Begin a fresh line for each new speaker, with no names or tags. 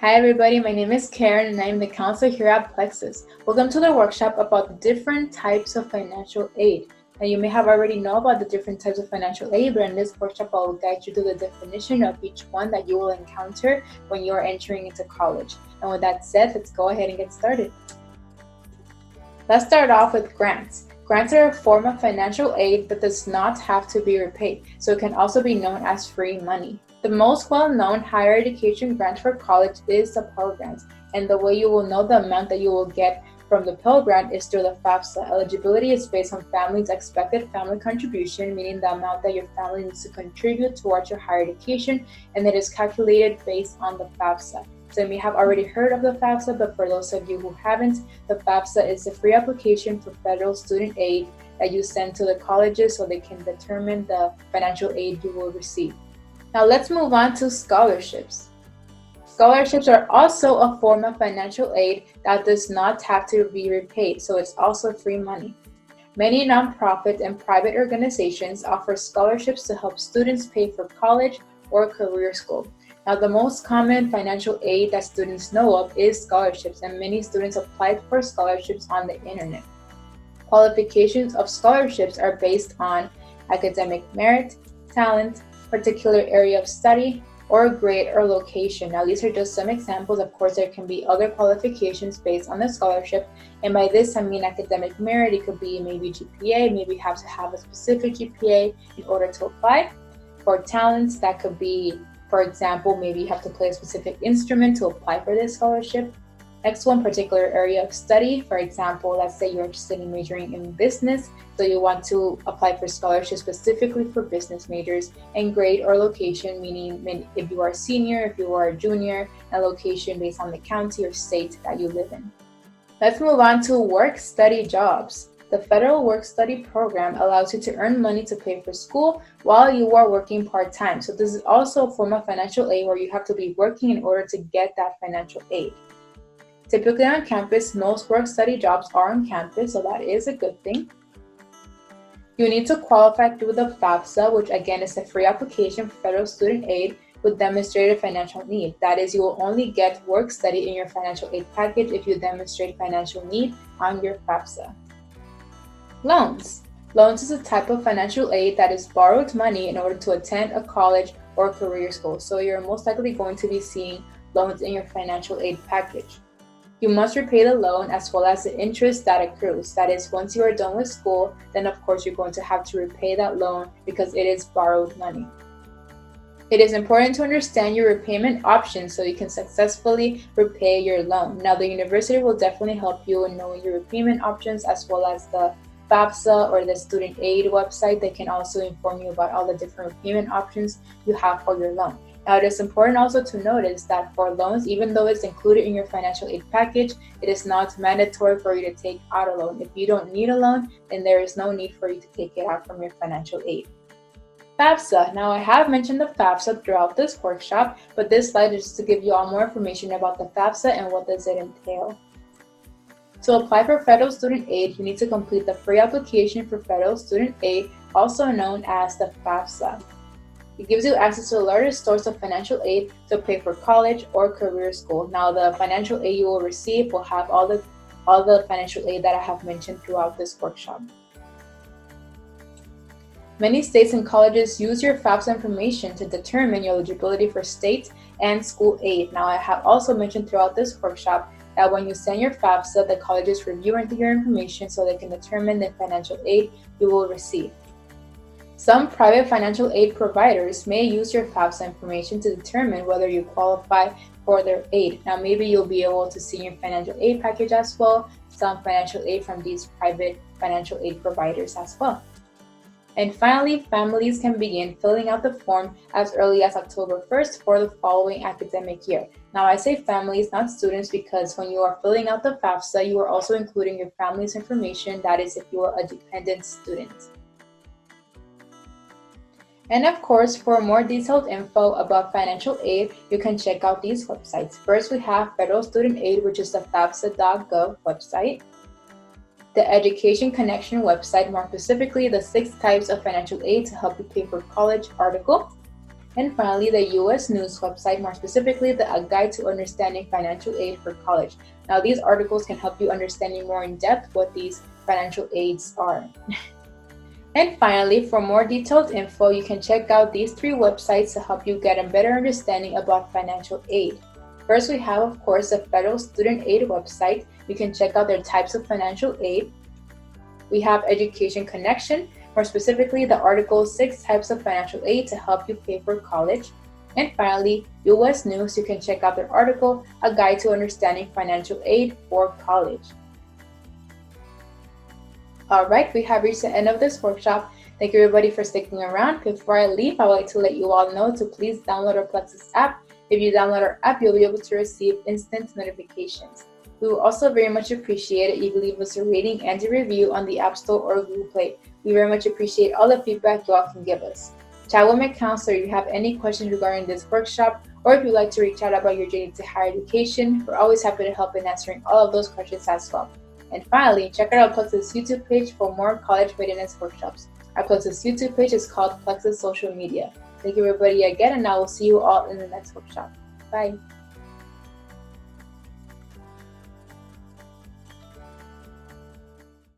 Hi everybody, my name is Karen and I'm the counselor here at Plexus. Welcome to the workshop about the different types of financial aid. Now you may have already know about the different types of financial aid, but in this workshop I will guide you to the definition of each one that you will encounter when you are entering into college. And with that said, let's go ahead and get started. Let's start off with grants. Grants are a form of financial aid that does not have to be repaid, so it can also be known as free money. The most well-known higher education grant for college is the Pell Grant, and the way you will know the amount that you will get from the Pell Grant is through the FAFSA. Eligibility is based on family's expected family contribution, meaning the amount that your family needs to contribute towards your higher education, and it is calculated based on the FAFSA. So you may have already heard of the FAFSA, but for those of you who haven't, the FAFSA is a free application for federal student aid that you send to the colleges so they can determine the financial aid you will receive. Now let's move on to scholarships. Scholarships are also a form of financial aid that does not have to be repaid, so it's also free money. Many nonprofit and private organizations offer scholarships to help students pay for college or career school. Now, the most common financial aid that students know of is scholarships, and many students apply for scholarships on the internet. Qualifications of scholarships are based on academic merit, talent, particular area of study, or grade or location. Now, these are just some examples. Of course, there can be other qualifications based on the scholarship, and by this I mean academic merit. It could be maybe GPA, maybe you have to have a specific GPA in order to apply. For talents, that could be, for example, maybe you have to play a specific instrument to apply for this scholarship. Next one, particular area of study. For example, let's say you're interested in majoring in business, so you want to apply for scholarships specifically for business majors. And grade or location, meaning if you are a senior, if you are a junior, and location based on the county or state that you live in. Let's move on to work-study jobs. The Federal Work-Study Program allows you to earn money to pay for school while you are working part-time. So this is also a form of financial aid where you have to be working in order to get that financial aid. Typically on campus, most work-study jobs are on campus, so that is a good thing. You need to qualify through the FAFSA, which again is a free application for federal student aid with demonstrated financial need. That is, you will only get work-study in your financial aid package if you demonstrate financial need on your FAFSA. Loans. Loans is a type of financial aid that is borrowed money in order to attend a college or career school. So you're most likely going to be seeing loans in your financial aid package. You must repay the loan as well as the interest that accrues. That is, once you are done with school, then of course you're going to have to repay that loan because it is borrowed money. It is important to understand your repayment options so you can successfully repay your loan. Now, the university will definitely help you in knowing your repayment options as well as the FAFSA or the student aid website. They can also inform you about all the different repayment options you have for your loan. Now, it is important also to notice that for loans, even though it's included in your financial aid package, it is not mandatory for you to take out a loan. If you don't need a loan, then there is no need for you to take it out from your financial aid. FAFSA. Now, I have mentioned the FAFSA throughout this workshop, but this slide is just to give you all more information about the FAFSA and what does it entail. To apply for federal student aid, you need to complete the free application for federal student aid, also known as the FAFSA. It gives you access to a larger source of financial aid to pay for college or career school. Now, the financial aid you will receive will have all the financial aid that I have mentioned throughout this workshop. Many states and colleges use your FAFSA information to determine your eligibility for state and school aid. Now, I have also mentioned throughout this workshop that when you send your FAFSA, the colleges review your information so they can determine the financial aid you will receive. Some private financial aid providers may use your FAFSA information to determine whether you qualify for their aid. Now, maybe you'll be able to see your financial aid package as well, some financial aid from these private financial aid providers as well. And finally, families can begin filling out the form as early as October 1st for the following academic year. Now, I say families, not students, because when you are filling out the FAFSA, you are also including your family's information. That is, if you are a dependent student. And of course, for more detailed info about financial aid, you can check out these websites. First, we have Federal Student Aid, which is the FAFSA.gov website. The Education Connection website, more specifically the 6 types of financial aid to help you pay for college article. And finally, the U.S. News website, more specifically, A Guide to Understanding Financial Aid for College. Now, these articles can help you understanding more in depth what these financial aids are. And finally, for more detailed info, you can check out these 3 websites to help you get a better understanding about financial aid. First, we have, of course, the Federal Student Aid website. You can check out their types of financial aid. We have Education Connection, more specifically the article 6 Types of Financial Aid to Help You Pay for College. And finally, U.S. News, you can check out their article, A Guide to Understanding Financial Aid for College. Alright, we have reached the end of this workshop. Thank you everybody for sticking around. Before I leave, I would like to let you all know to please download our Plexus app. If you download our app, you'll be able to receive instant notifications. We will also very much appreciate it if you leave us a rating and a review on the App Store or Google Play. We very much appreciate all the feedback you all can give us. Child Women Counselor, if you have any questions regarding this workshop, or if you'd like to reach out about your journey to higher education, we're always happy to help in answering all of those questions as well. And finally, check out our Plexus YouTube page for more college readiness workshops. Our Plexus YouTube page is called Plexus Social Media. Thank you everybody again, and I will see you all in the next workshop. Bye.